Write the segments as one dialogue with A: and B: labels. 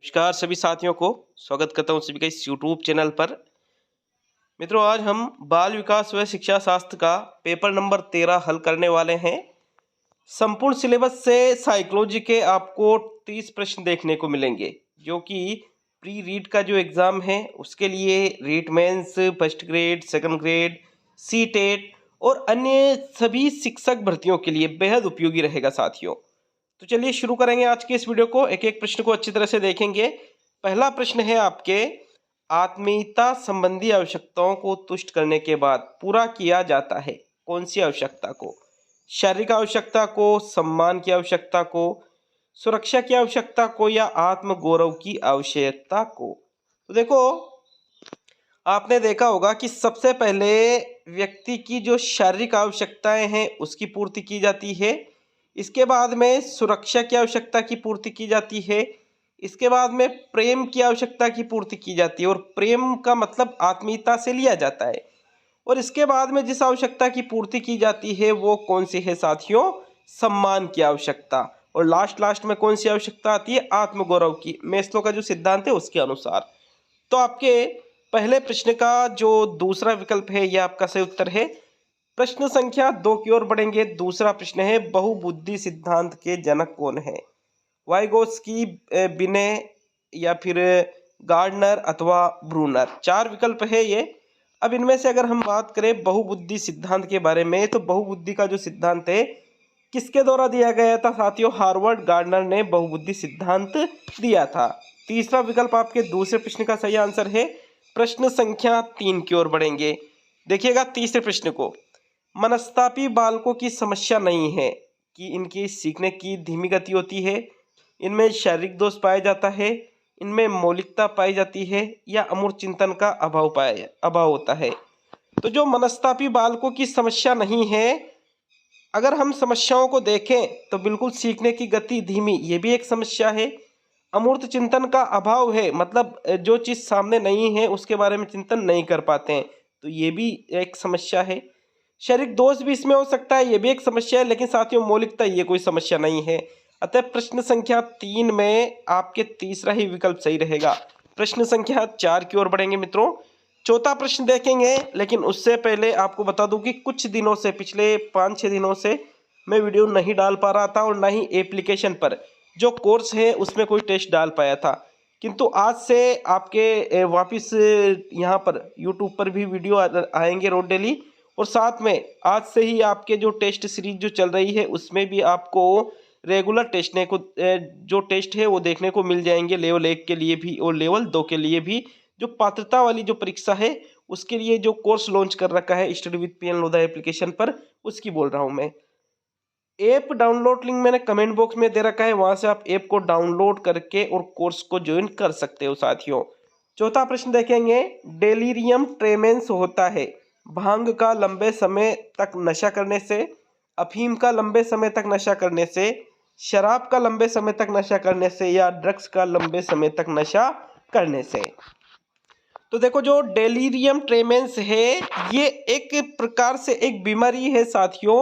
A: नमस्कार सभी साथियों को स्वागत करता हूं सभी का इस YouTube चैनल पर। मित्रों, आज हम बाल विकास व शिक्षा शास्त्र का पेपर नंबर 13 हल करने वाले हैं। संपूर्ण सिलेबस से साइकोलॉजी के आपको 30 प्रश्न देखने को मिलेंगे, जो कि प्री रीट का जो एग्ज़ाम है उसके लिए REET mains, first grade, second grade, CTET और अन्य सभी शिक्षक भर्तियों के लिए बेहद उपयोगी रहेगा साथियों। तो चलिए शुरू करेंगे आज के इस वीडियो को। एक एक प्रश्न को अच्छी तरह से देखेंगे। पहला प्रश्न है आपके, आत्मीयता संबंधी आवश्यकताओं को तुष्ट करने के बाद पूरा किया जाता है कौन सी आवश्यकता को? शारीरिक आवश्यकता को, सम्मान की आवश्यकता को, सुरक्षा की आवश्यकता को या आत्म गौरव की आवश्यकता को? तो देखो, आपने देखा होगा कि सबसे पहले व्यक्ति की जो शारीरिक आवश्यकताएं हैं उसकी पूर्ति की जाती है। इसके बाद में सुरक्षा की आवश्यकता की पूर्ति की जाती है। इसके बाद में प्रेम की आवश्यकता की पूर्ति की जाती है, और प्रेम का मतलब आत्मीयता से लिया जाता है। और इसके बाद में जिस आवश्यकता की पूर्ति की जाती है वो कौन सी है साथियों? सम्मान की आवश्यकता। और लास्ट में कौन सी आवश्यकता आती है? आत्मगौरव की, मेस्लो का जो सिद्धांत है उसके अनुसार। तो आपके पहले प्रश्न का जो दूसरा विकल्प है यह आपका सही उत्तर है। प्रश्न संख्या 2 की ओर बढ़ेंगे। दूसरा प्रश्न है, बहुबुद्धि सिद्धांत के जनक कौन है? वाइगोत्स्की, बिने या फिर गार्डनर अथवा ब्रूनर? 4 विकल्प है ये। अब इनमें से अगर हम बात करें बहुबुद्धि सिद्धांत के बारे में, तो बहुबुद्धि का जो सिद्धांत है किसके द्वारा दिया गया था साथियों? हार्वर्ड गार्डनर ने बहुबुद्धि सिद्धांत दिया था। तीसरा विकल्प आपके दूसरे प्रश्न का सही आंसर है। प्रश्न संख्या 3 की ओर बढ़ेंगे। देखिएगा तीसरे प्रश्न को, मनस्तापी बालकों की समस्या नहीं है कि इनकी सीखने की धीमी गति होती है, इनमें शारीरिक दोष पाया जाता है, इनमें मौलिकता पाई जाती है, या अमूर्त चिंतन का अभाव होता है। तो जो मनस्तापी बालकों की समस्या नहीं है, अगर हम समस्याओं को देखें तो बिल्कुल सीखने की गति धीमी, ये भी एक समस्या है। अमूर्त चिंतन का अभाव है, मतलब जो चीज़ सामने नहीं है उसके बारे में चिंतन नहीं कर पाते हैं, तो ये भी एक समस्या है। शारीरिक दोष भी इसमें हो सकता है, ये भी एक समस्या है। लेकिन साथियों, मौलिकता ये कोई समस्या नहीं है। अतः प्रश्न संख्या 3 में आपके तीसरा ही विकल्प सही रहेगा। प्रश्न संख्या 4 की ओर बढ़ेंगे मित्रों। चौथा प्रश्न देखेंगे, लेकिन उससे पहले आपको बता दूं कि कुछ दिनों से, पिछले 5-6 दिनों से मैं वीडियो नहीं डाल पा रहा था, और ना ही एप्लीकेशन पर जो कोर्स है उसमें कोई टेस्ट डाल पाया था। किंतु आज से आपके वापस यहाँ पर यूट्यूब पर भी वीडियो आएंगे रोज डेली। और साथ में आज से ही आपके जो टेस्ट सीरीज जो चल रही है उसमें भी आपको रेगुलर टेस्ट को जो टेस्ट है वो देखने को मिल जाएंगे, लेवल 1 के लिए भी और लेवल 2 के लिए भी। जो पात्रता वाली जो परीक्षा है उसके लिए जो कोर्स लॉन्च कर रखा है study with PN Lodha application पर, उसकी बोल रहा हूँ मैं। ऐप डाउनलोड लिंक मैंने कमेंट बॉक्स में दे रखा है, वहां से आप ऐप को डाउनलोड करके और कोर्स को ज्वाइन कर सकते हो साथियों। चौथा प्रश्न देखेंगे, डेलीरियम ट्रेमेंस होता है भांग का लंबे समय तक नशा करने से, अफीम का लंबे समय तक नशा करने से, शराब का लंबे समय तक नशा करने से, या ड्रग्स का लंबे समय तक नशा करने से? तो देखो, जो डेलीरियम ट्रेमेंस है ये एक प्रकार से एक बीमारी है साथियों।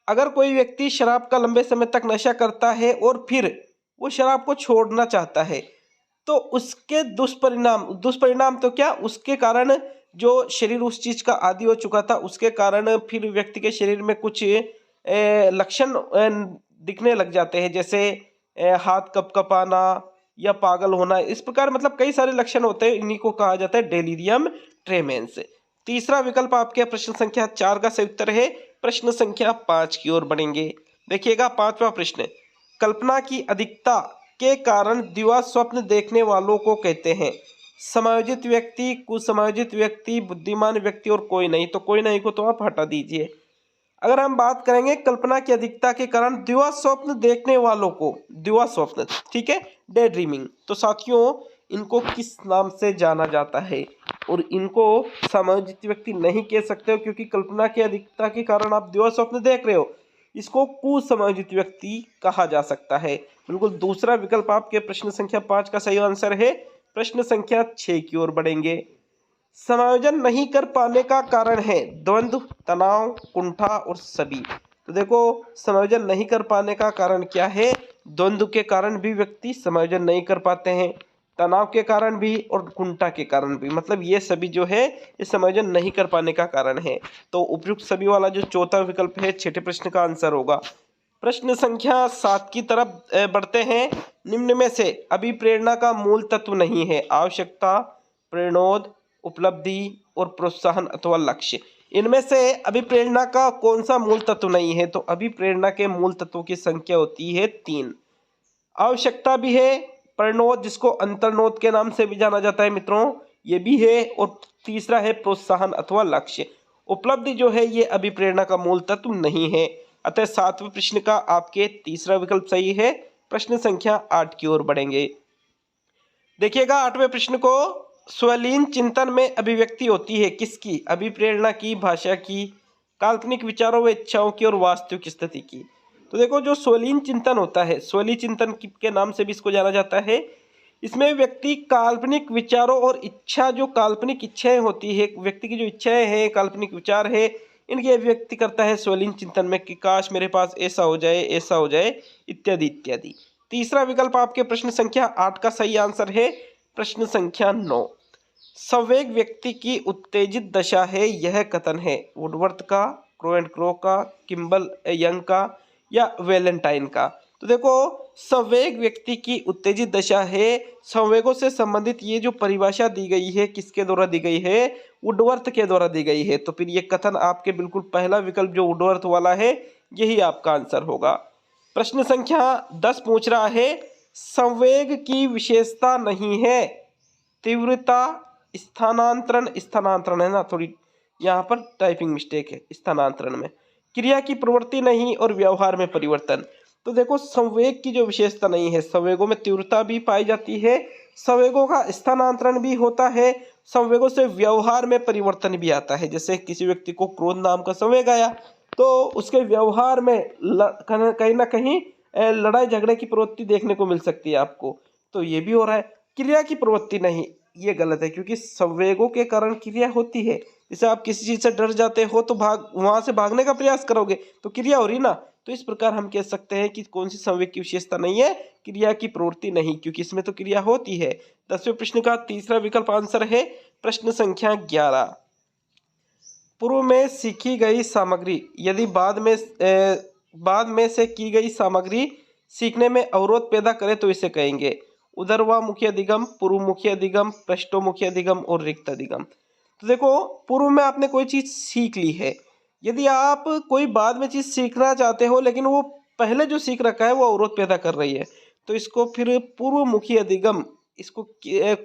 A: अगर कोई व्यक्ति शराब का लंबे समय तक नशा करता है और फिर वो शराब को छोड़ना चाहता है, तो उसके दुष्परिणाम तो क्या, उसके कारण जो शरीर उस चीज का आदी हो चुका था उसके कारण फिर व्यक्ति के शरीर में कुछ लक्षण दिखने लग जाते हैं, जैसे हाथ कपकपाना या पागल होना। इस प्रकार मतलब कई सारे लक्षण होते हैं, इन्हीं को कहा जाता है डेलीरियम ट्रेमेंस। तीसरा विकल्प आपके प्रश्न संख्या 4 का सही उत्तर है। प्रश्न संख्या 5 की ओर बढ़ेंगे। देखिएगा पांचवा प्रश्न, कल्पना की अधिकता के कारण दिवा स्वप्न देखने वालों को कहते हैं? समायोजित व्यक्ति, कुसमायोजित व्यक्ति, बुद्धिमान व्यक्ति और कोई नहीं। तो कोई नहीं को तो आप हटा दीजिए। अगर हम बात करेंगे कल्पना की अधिकता के कारण दिवा स्वप्न देखने वालों को, दिवा स्वप्न, ठीक है, डे ड्रीमिंग, तो साथियों इनको किस नाम से जाना जाता है? और इनको समायोजित व्यक्ति नहीं कह सकते हो, क्योंकि कल्पना की अधिकता के कारण आप दिवा स्वप्न देख रहे हो, इसको कुसमायोजित व्यक्ति कहा जा सकता है। बिल्कुल दूसरा विकल्प आपके प्रश्न संख्या 5 का सही आंसर है। प्रश्न संख्या 6 की ओर बढ़ेंगे। समायोजन नहीं कर पाने का कारण है द्वंद्व, तनाव, कुंठा और सभी। तो देखो, समायोजन नहीं कर पाने का कारण क्या है? द्वंद्व के कारण भी व्यक्ति समायोजन नहीं कर पाते हैं, तनाव के कारण भी और कुंठा के कारण भी, मतलब ये सभी जो है ये समायोजन नहीं कर पाने का कारण है। तो उपयुक्त सभी वाला जो चौथा विकल्प है छठे प्रश्न का आंसर होगा। प्रश्न संख्या 7 की तरफ बढ़ते हैं। निम्न में से अभिप्रेरणा का मूल तत्व नहीं है। आवश्यकता, प्रेरणोद, उपलब्धि और प्रोत्साहन अथवा लक्ष्य। इनमें से अभिप्रेरणा का कौन सा मूल तत्व नहीं है? तो अभिप्रेरणा के मूल तत्वों की संख्या होती है 3। आवश्यकता भी है, प्रणोद जिसको अंतर्नोद के नाम से भी जाना जाता है मित्रों, ये भी है, और तीसरा है प्रोत्साहन अथवा लक्ष्य। उपलब्धि जो है ये अभिप्रेरणा का मूल तत्व नहीं है। अतः 7वें प्रश्न का आपके तीसरा विकल्प सही है। प्रश्न संख्या 8 की ओर बढ़ेंगे। देखिएगा 8वें प्रश्न को, स्वलीन चिंतन में अभिव्यक्ति होती है किसकी? अभिप्रेरणा की, भाषा की, काल्पनिक विचारों व इच्छाओं की और वास्तविक स्थिति की। तो देखो जो स्वलीन चिंतन होता है, स्वलीन चिंतन के नाम से भी इसको जाना जाता है, इसमें व्यक्ति काल्पनिक विचारों और इच्छा, जो काल्पनिक इच्छाएं होती है, व्यक्ति की जो इच्छाएं हैं, काल्पनिक विचार है, इनकी अभिव्यक्ति करता है स्वलीन चिंतन में कि काश मेरे पास ऐसा हो जाए, ऐसा हो जाए, इत्यादि इत्यादि। तीसरा विकल्प आपके प्रश्न संख्या 8 का सही आंसर है। प्रश्न संख्या 9, संवेग व्यक्ति की उत्तेजित दशा है, यह कथन है वुडवर्थ का, क्रो एंड क्रो का, किम्बल यंग का या वैलेंटाइन का। तो देखो संवेग व्यक्ति की उत्तेजित दशा है, संवेगों से संबंधित ये जो परिभाषा दी गई है किसके द्वारा दी गई है? वुडवर्थ के द्वारा दी गई है। तो फिर ये कथन आपके बिल्कुल पहला विकल्प जो वुडवर्थ वाला है यही आपका आंसर होगा। प्रश्न संख्या 10 पूछ रहा है, संवेग की विशेषता नहीं है तीव्रता, स्थानांतरण, स्थानांतरण है ना, थोड़ी यहाँ पर टाइपिंग मिस्टेक है, स्थानांतरण में, क्रिया की प्रवृत्ति नहीं और व्यवहार में परिवर्तन। तो देखो संवेग की जो विशेषता नहीं है, संवेगों में तीव्रता भी पाई जाती है, संवेगों का स्थानांतरण भी होता है, संवेगों से व्यवहार में परिवर्तन भी आता है। जैसे किसी व्यक्ति को क्रोध नाम का संवेग आया तो उसके व्यवहार में कहीं ना कहीं लड़ाई झगड़े की प्रवृत्ति देखने को मिल सकती है आपको, तो ये भी हो रहा है। क्रिया की प्रवृत्ति नहीं, ये गलत है, क्योंकि संवेगों के कारण क्रिया होती है। जैसे आप किसी चीज से डर जाते हो तो वहां से भागने का प्रयास करोगे तो क्रिया हो रही ना। तो इस प्रकार हम कह सकते हैं कि कौन सी संवेग की विशेषता नहीं है? क्रिया की प्रवृत्ति नहीं, क्योंकि इसमें तो क्रिया होती है। 10वें प्रश्न का तीसरा विकल्प आंसर है। प्रश्न संख्या 11, पूर्व में सीखी गई सामग्री यदि बाद में से की गई सामग्री सीखने में अवरोध पैदा करे तो इसे कहेंगे उदरवामुखी अधिगम, पूर्वमुखी अधिगम, पृष्ठोमुखी अधिगम और रिक्त अधिगम। तो देखो पूर्व में आपने कोई चीज सीख ली है, यदि आप कोई बाद में चीज सीखना चाहते हो लेकिन वो पहले जो सीख रखा है वो अवरोध पैदा कर रही है, तो इसको फिर पूर्वमुखी अधिगम, इसको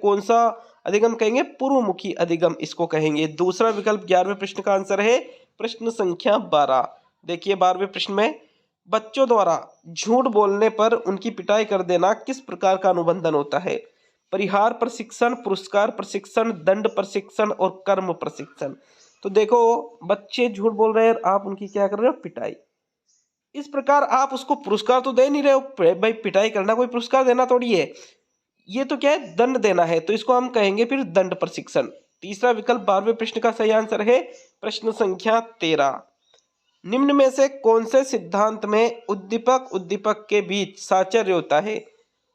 A: कौन सा अधिगम कहेंगे? पूर्वमुखी अधिगम इसको कहेंगे। दूसरा विकल्प 11वें प्रश्न का आंसर है। प्रश्न संख्या 12, देखिए 12वें प्रश्न में, बच्चों द्वारा झूठ बोलने पर उनकी पिटाई कर देना किस प्रकार का अनुबंधन होता है? परिहार प्रशिक्षण, पुरस्कार प्रशिक्षण, दंड प्रशिक्षण और कर्म प्रशिक्षण। तो देखो बच्चे झूठ बोल रहे हैं, आप उनकी क्या कर रहे हो? पिटाई। इस प्रकार आप उसको पुरस्कार तो दे नहीं रहे हो भाई, पिटाई करना कोई पुरस्कार देना थोड़ी है, ये तो क्या है? दंड देना है, तो इसको हम कहेंगे फिर दंड प्रशिक्षण। तीसरा विकल्प 12वें प्रश्न का सही आंसर है। प्रश्न संख्या 13, निम्न में से कौन से सिद्धांत में उद्दीपक उद्दीपक के बीच साचर्य होता है?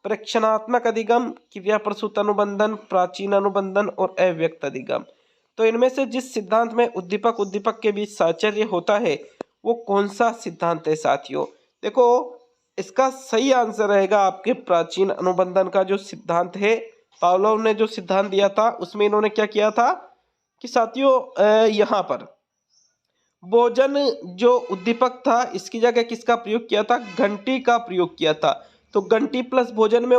A: प्रेक्षणात्मक अधिगम, क्रिया प्रसूत अनुबंधन, प्राचीन अनुबंधन और अव्यक्त अधिगम। तो इनमें से जिस सिद्धांत में उद्दीपक उद्दीपक के बीच साचर्य होता है वो कौन सा सिद्धांत है साथियों? देखो इसका सही आंसर रहेगा आपके प्राचीन अनुबंधन का जो सिद्धांत है। पावलोव ने जो सिद्धांत दिया था उसमें इन्होंने क्या किया था कि साथियों यहाँ पर भोजन जो उद्दीपक था इसकी जगह किसका प्रयोग किया था? घंटी का प्रयोग किया था। तो घंटी प्लस भोजन में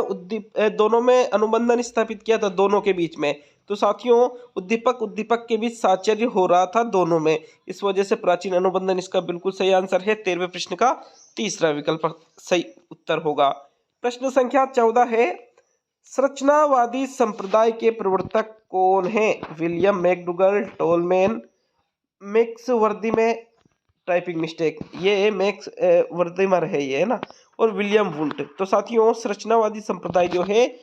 A: दोनों में अनुबंधन स्थापित किया था, दोनों के बीच में। तो साथियों उद्दीपक उद्दीपक के बीच साचर्य हो रहा था दोनों में, इस वजह से प्राचीन अनुबंधन इसका बिल्कुल सही आंसर है। 13वें प्रश्न का तीसरा विकल्प सही उत्तर होगा। प्रश्न संख्या 14 है, संरचनावादी संप्रदाय के प्रवर्तक कौन है? विलियम मैकडूगल, टोलमैन, मैक्स वर्दी में टाइपिंग मिस्टेक, ये मैक्स वर्दीमर है ये, है ना, और विलियम वुंट। तो साथियों संरचनावादी संप्रदाय जो है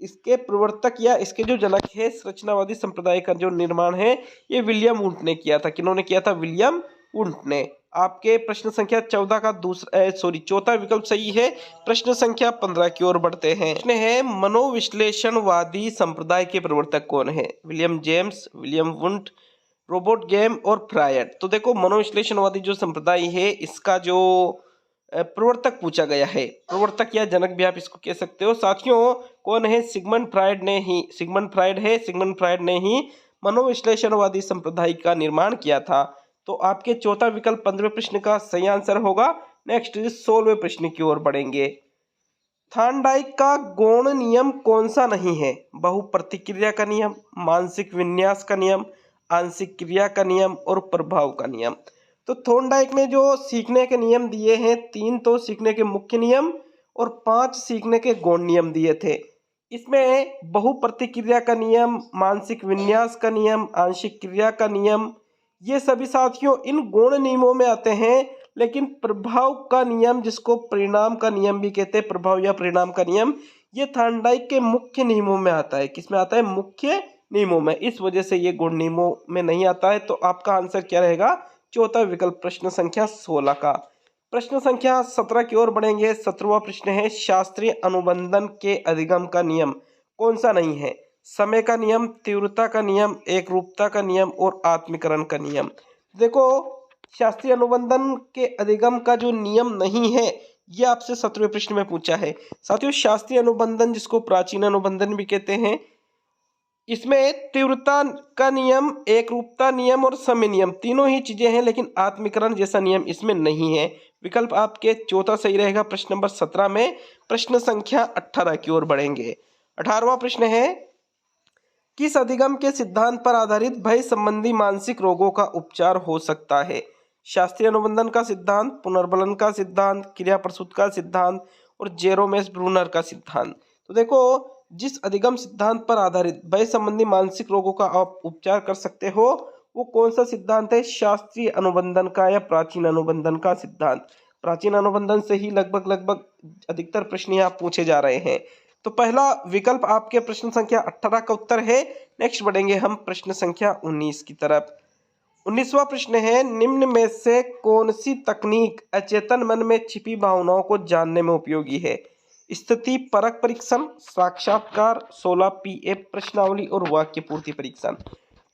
A: इसके प्रवर्तक या इसके जो जनक है, संरचनावादी संप्रदाय का जो निर्माण है ये विलियम वुंट ने किया था। किन्होंने किया था? विलियम वुंट ने। आपके प्रश्न संख्या 14 का चौथा विकल्प सही है। प्रश्न संख्या 15 की ओर बढ़ते हैं। प्रश्न है मनोविश्लेषणवादी संप्रदाय के प्रवर्तक कौन है? William James, William Wundt, robot game और फ्रायड। तो देखो मनोविश्लेषणवादी जो संप्रदाय है इसका जो प्रवर्तक पूछा गया है, प्रवर्तक या जनक भी आप इसको कह सकते हो। साथियों कौन है? सिगमंड फ्रायड ने ही मनोविश्लेषणवादी संप्रदाय का निर्माण किया था। तो आपके चौथा विकल्प 15वें प्रश्न का सही आंसर होगा। नेक्स्ट 16वें प्रश्न की ओर बढ़ेंगे। थॉर्नडाइक का गौण नियम कौन सा नहीं है? बहुप्रतिक्रिया का नियम, मानसिक विन्यास का नियम, आंशिक क्रिया का नियम और प्रभाव का नियम। तो थॉर्नडाइक ने जो सीखने के नियम दिए हैं, 3 तो सीखने के मुख्य नियम और 5 सीखने के गौण नियम दिए थे। इसमें बहुप्रतिक्रिया का नियम, मानसिक विन्यास का नियम, आंशिक क्रिया का नियम, ये सभी साथियों इन गौण नियमों में आते हैं। लेकिन प्रभाव का नियम, जिसको परिणाम का नियम भी कहते हैं, प्रभाव या परिणाम का नियम, ये थॉर्नडाइक के मुख्य नियमों में आता है। किसमें आता है? मुख्य नियमों में। इस वजह से ये गौण नियमों में नहीं आता है। तो आपका आंसर क्या रहेगा? चौथा विकल्प प्रश्न संख्या 16 का। प्रश्न संख्या 17 की ओर बढ़ेंगे। 17वां प्रश्न है शास्त्रीय अनुबंधन के अधिगम का नियम कौन सा नहीं है? समय का नियम, तीव्रता का नियम, एकरूपता का नियम और आत्मीकरण का नियम। देखो शास्त्रीय अनुबंधन के अधिगम का जो नियम नहीं है ये आपसे 17वें प्रश्न में पूछा है। साथियों शास्त्रीय अनुबंधन, जिसको प्राचीन अनुबंधन भी कहते हैं, इसमें तीव्रता का नियम, एकरूपता नियम और समय नियम तीनों ही चीजें हैं, लेकिन आत्मीकरण जैसा नियम इसमें नहीं है। विकल्प आपके चौथा सही रहेगा प्रश्न नंबर 17 में। प्रश्न संख्या 18 की ओर बढ़ेंगे। 18वां प्रश्न है किस अधिगम के सिद्धांत पर आधारित भय संबंधी मानसिक रोगों का उपचार हो सकता है? शास्त्रीय अनुबंधन का सिद्धांत, पुनर्बलन का सिद्धांत, क्रिया प्रसूत का सिद्धांत और जेरोमेस ब्रूनर का सिद्धांत। तो देखो जिस अधिगम सिद्धांत पर आधारित भय संबंधी मानसिक रोगों का आप उपचार कर सकते हो वो कौन सा सिद्धांत है? शास्त्रीय अनुबंधन का या प्राचीन अनुबंधन का सिद्धांत। प्राचीन अनुबंधन से ही लगभग अधिकतर प्रश्न यहाँ पूछे जा रहे हैं। तो पहला विकल्प आपके प्रश्न संख्या 18 का उत्तर है। नेक्स्ट बढ़ेंगे हम प्रश्न संख्या 19 की तरफ। 19वां प्रश्न है निम्न में से कौन सी तकनीक अचेतन मन में छिपी भावनाओं को जानने में उपयोगी है? स्थिति परक परीक्षण, साक्षात्कार, 16 PA प्रश्नावली और वाक्य पूर्ति परीक्षण।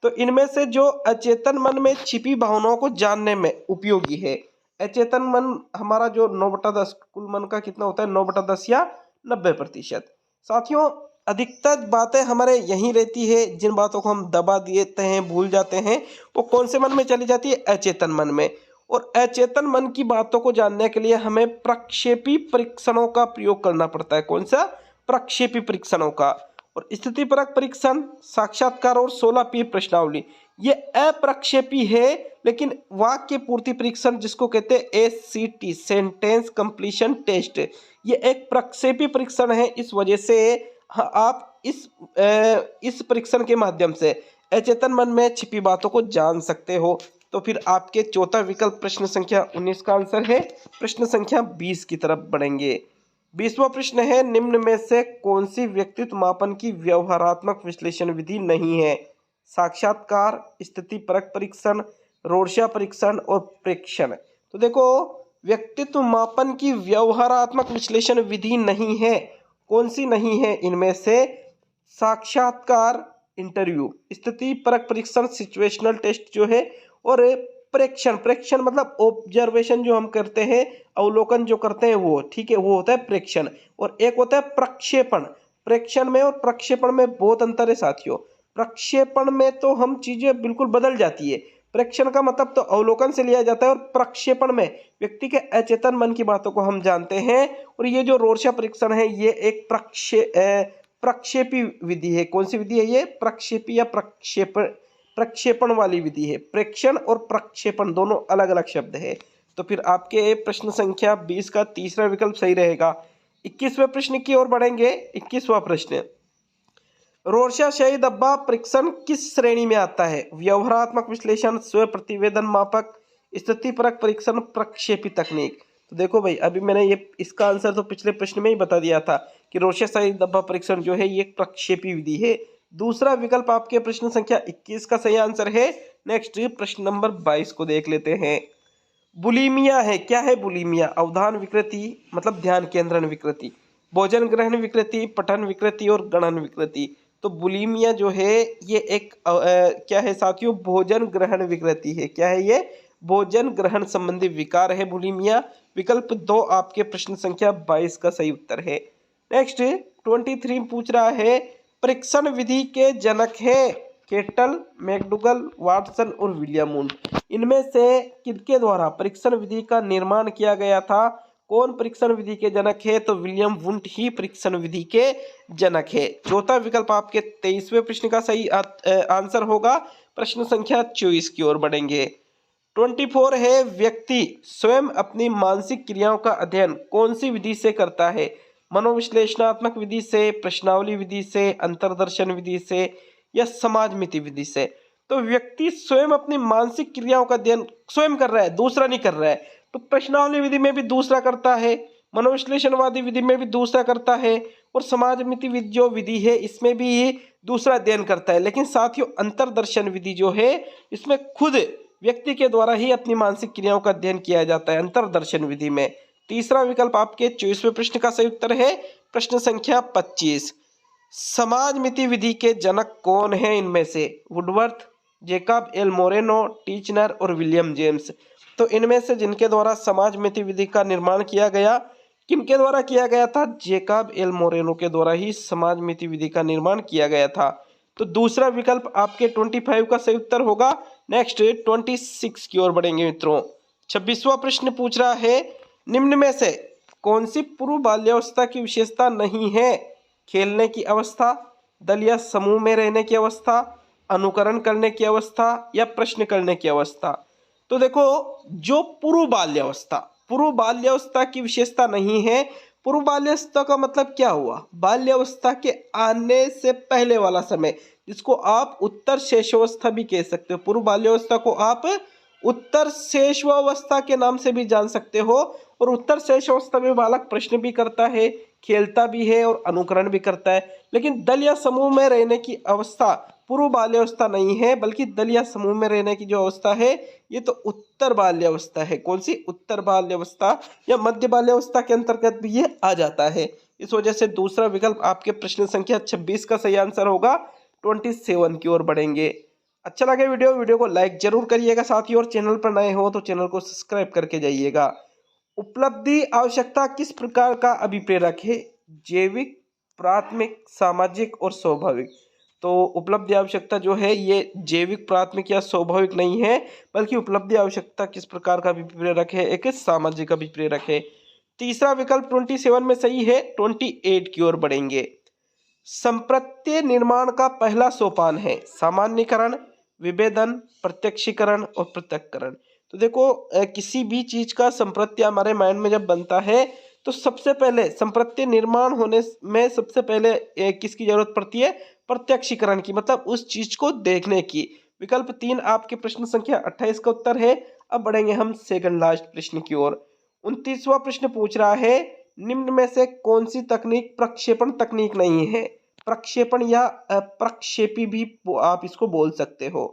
A: तो इनमें से जो अचेतन मन में छिपी भावनाओं को जानने में उपयोगी है, अचेतन मन हमारा जो 9/10 कुल मन का कितना होता है? 9/10 या 90%। साथियों अधिकतर बातें हमारे यहीं रहती है, जिन बातों को हम दबा देते हैं, भूल जाते हैं, वो कौन से मन में चली जाती है? अचेतन मन में। और अचेतन मन की बातों को जानने के लिए हमें प्रक्षेपी परीक्षणों का प्रयोग करना पड़ता है। कौन सा? प्रक्षेपी परीक्षणों का। और स्थिति परक परीक्षण, साक्षात्कार और 16 P प्रश्नावली ये अप्रक्षेपी है। लेकिन वाक्य पूर्ति परीक्षण, जिसको कहते हैं SCT सेंटेंस कंप्लीशन टेस्ट, ये एक प्रक्षेपी परीक्षण है। इस वजह से आप इस परीक्षण के माध्यम से अचेतन मन में छिपी बातों को जान सकते हो। तो फिर आपके चौथा विकल्प प्रश्न संख्या 19 का आंसर है। प्रश्न संख्या 20 की तरफ बढ़ेंगे। 20वां प्रश्न है निम्न में से कौन सी व्यक्तित्व मापन की व्यवहारात्मक विश्लेषण विधि नहीं है? साक्षात्कार, स्थिति परक परीक्षण, रोर्शा परीक्षण और प्रेक्षण। तो देखो व्यक्तित्व मापन की व्यवहारात्मक विश्लेषण विधि नहीं है। कौन सी नहीं है इनमें से? साक्षात्कार इंटरव्यू, स्थिति परक परीक्षण सिचुएशनल टेस्ट जो है, और प्रेक्षण मतलब ऑब्जर्वेशन जो हम करते हैं, अवलोकन जो करते हैं वो, ठीक है, वो होता है प्रेक्षण। और एक होता है प्रक्षेपण। प्रेक्षण में और प्रक्षेपण में बहुत अंतर है साथियों। प्रक्षेपण में तो हम चीजें बिल्कुल बदल जाती है, प्रेक्षण का मतलब तो अवलोकन से लिया जाता है, और प्रक्षेपण में व्यक्ति के अचेतन मन की बातों को हम जानते हैं। और ये जो रोर्शा परीक्षण है ये एक प्रक्षेपी विधि है। कौन सी विधि है ये? प्रक्षेपी या प्रक्षेपण वाली विधि है। प्रेक्षण और प्रक्षेपण दोनों अलग अलग शब्द है। तो फिर आपके प्रश्न संख्या 20 का तीसरा विकल्प सही रहेगा। 21वें प्रश्न की ओर बढ़ेंगे। 21वां प्रश्न रोर्शा शाही धब्बा परीक्षण किस श्रेणी में आता है? व्यवहारात्मक विश्लेषण, स्व प्रतिवेदन मापक, स्थिति परक परीक्षण, प्रक्षेपी तकनीक। तो देखो भाई अभी मैंने ये इसका आंसर तो पिछले प्रश्न में ही बता दिया था कि रोर्शा शाही धब्बा परीक्षण जो है ये एक प्रक्षेपी विधि है। दूसरा विकल्प आपके प्रश्न संख्या 21 का सही आंसर है। नेक्स्ट प्रश्न नंबर 22 को देख लेते हैं। बुलीमिया है, क्या है बुलीमिया? अवधान विकृति मतलब ध्यान केंद्रण विकृति, भोजन ग्रहण विकृति, पठन विकृति और गणन विकृति। तो बुलीमिया जो है ये एक क्या है साथियों? भोजन ग्रहण विकृति है। क्या है ये? भोजन ग्रहण संबंधी विकार है बुलीमिया। विकल्प 2 आपके प्रश्न संख्या 22 का सही उत्तर है। नेक्स्ट 23 पूछ रहा है, परीक्षण विधि के जनक है केटल, मैकडूगल, वाटसन और विलियम वुंड। इनमें से किनके द्वारा परीक्षण विधि का निर्माण किया गया था? कौन परीक्षण विधि के जनक है? तो विलियम वुंड ही परीक्षण विधि के जनक है। चौथा विकल्प आपके 23वें प्रश्न का सही आंसर होगा। प्रश्न संख्या 24 की ओर बढ़ेंगे। 24 है, व्यक्ति स्वयं अपनी मानसिक क्रियाओं का अध्ययन कौन सी विधि से करता है? मनोविश्लेषणात्मक विधि से, प्रश्नावली विधि से, अंतर्दर्शन विधि से या समाजमिति विधि से? तो व्यक्ति स्वयं अपनी मानसिक क्रियाओं का अध्ययन स्वयं कर रहा है, दूसरा नहीं कर रहा है। तो प्रश्नावली विधि में भी दूसरा करता है, मनोविश्लेषणवादी विधि में भी दूसरा करता है और समाजमिति विधि जो विधि है इसमें भी दूसरा अध्ययन करता है। लेकिन साथियों अंतर्दर्शन विधि जो है इसमें खुद व्यक्ति के द्वारा ही अपनी मानसिक क्रियाओं का अध्ययन किया जाता है अंतर्दर्शन विधि में। तीसरा विकल्प आपके 24वें प्रश्न का सही उत्तर है। प्रश्न संख्या 25, समाजमिति विधि के जनक कौन है इनमें से? वुडवर्थ, जेकब एल मोरेनो, टीचनर और विलियम जेम्स। तो इनमें से जिनके द्वारा समाजमिति विधि का निर्माण किया गया, किनके द्वारा किया गया था? जेकब एल मोरेनो के द्वारा ही समाजमिति विधि का निर्माण किया गया था। तो दूसरा विकल्प आपके 25 का सही उत्तर होगा। नेक्स्ट 26 की ओर बढ़ेंगे मित्रों। 26वां प्रश्न पूछ रहा है, निम्न में से कौन सी पूर्व बाल्यावस्था की विशेषता नहीं है? खेलने की अवस्था, दल या समूह में रहने की अवस्था, अनुकरण करने की अवस्था या प्रश्न करने की अवस्था। तो देखो जो पूर्व बाल्यावस्था की विशेषता नहीं है। पूर्व बाल्यावस्था का मतलब क्या हुआ? बाल्यावस्था के आने से पहले वाला समय, जिसको आप उत्तर शैशवावस्था भी कह सकते हो। पूर्व बाल्यावस्था को आप उत्तर शैशवावस्था के नाम से भी जान सकते हो। और उत्तर शैशवावस्था में बालक प्रश्न भी करता है, खेलता भी है और अनुकरण भी करता है। लेकिन दल या समूह में रहने की अवस्था पूर्व बाल्यावस्था नहीं है, बल्कि दल या समूह में रहने की जो अवस्था है ये तो उत्तर बाल्यावस्था है। कौन सी? उत्तर बाल्यावस्था या मध्य बाल्यावस्था के अंतर्गत भी ये आ जाता है। इस वजह से दूसरा विकल्प आपके प्रश्न संख्या 26 का सही आंसर होगा। 27 की ओर बढ़ेंगे। अच्छा लगे वीडियो को लाइक जरूर करिएगा साथियों, और चैनल पर नए हो तो चैनल को सब्सक्राइब करके जाइएगा। उपलब्धि आवश्यकता किस प्रकार का अभिप्रेरक है? जैविक, प्राथमिक, सामाजिक और स्वाभाविक। तो उपलब्धि आवश्यकता जो है ये जैविक, प्राथमिक या स्वाभाविक नहीं है, बल्कि उपलब्धि आवश्यकता किस प्रकार का अभिप्रेरक है? एक सामाजिक अभिप्रेरक है। तीसरा विकल्प 27 में सही है। 28 की ओर बढ़ेंगे। संप्रत्यय निर्माण का पहला सोपान है सामान्यकरण, विभेदन, प्रत्यक्षीकरण और पृथक्करण। तो देखो किसी भी चीज का संप्रत्यय हमारे माइंड में जब बनता है तो सबसे पहले संप्रत्यय निर्माण होने में सबसे पहले किसकी जरूरत पड़ती है? प्रत्यक्षीकरण की, मतलब उस चीज को देखने की। विकल्प 3 आपके प्रश्न संख्या 28 का उत्तर है। अब बढ़ेंगे हम सेकंड लास्ट प्रश्न की ओर। 29वां प्रश्न पूछ रहा है, निम्न में से कौन सी तकनीक प्रक्षेपण तकनीक नहीं है? प्रक्षेपण या प्रक्षेपी भी आप इसको बोल सकते हो।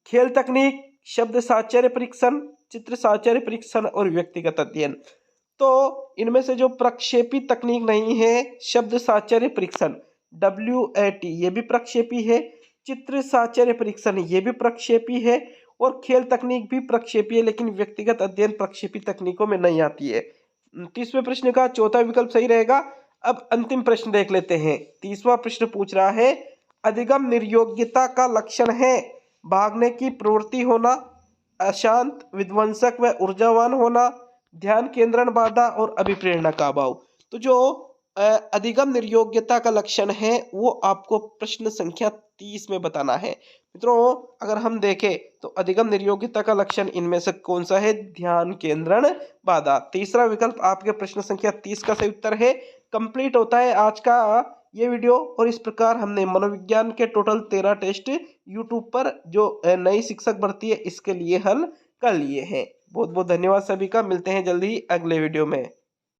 A: खेल तकनीक, शब्द साहचर्य परीक्षण, चित्र साहचर्य परीक्षण और व्यक्तिगत अध्ययन। तो इनमें से जो प्रक्षेपी तकनीक नहीं है, शब्द साहचर्य परीक्षण WAT ये भी प्रक्षेपी है, चित्र साहचर्य परीक्षण ये भी प्रक्षेपी है और खेल तकनीक भी प्रक्षेपी है, लेकिन व्यक्तिगत अध्ययन प्रक्षेपी तकनीकों में नहीं आती है। 30वें प्रश्न का चौथा विकल्प सही रहेगा। अब अंतिम प्रश्न देख लेते हैं। 30वां प्रश्न पूछ रहा है, अधिगम निर्योग्यता का लक्षण है भागने की प्रवृत्ति होना, अशांत, विध्वंसक व ऊर्जावान होना, ध्यान केंद्रण बाधा और अभिप्रेरणा का अभाव। तो जो अधिगम निर्योग्यता का लक्षण है वो आपको प्रश्न संख्या 30 में बताना है। मित्रों अगर हम देखें तो अधिगम निर्योग्यता का लक्षण इनमें से कौन सा है? ध्यान केंद्रण बाधा। तीसरा विकल्प आपके प्रश्न संख्या 30 का सही उत्तर है। कंप्लीट होता है आज का ये वीडियो। और इस प्रकार हमने मनोविज्ञान के टोटल 13 टेस्ट यूट्यूब पर जो नई शिक्षक भर्ती है इसके लिए हल कर लिए हैं। बहुत बहुत धन्यवाद सभी का। मिलते हैं जल्दी अगले वीडियो में।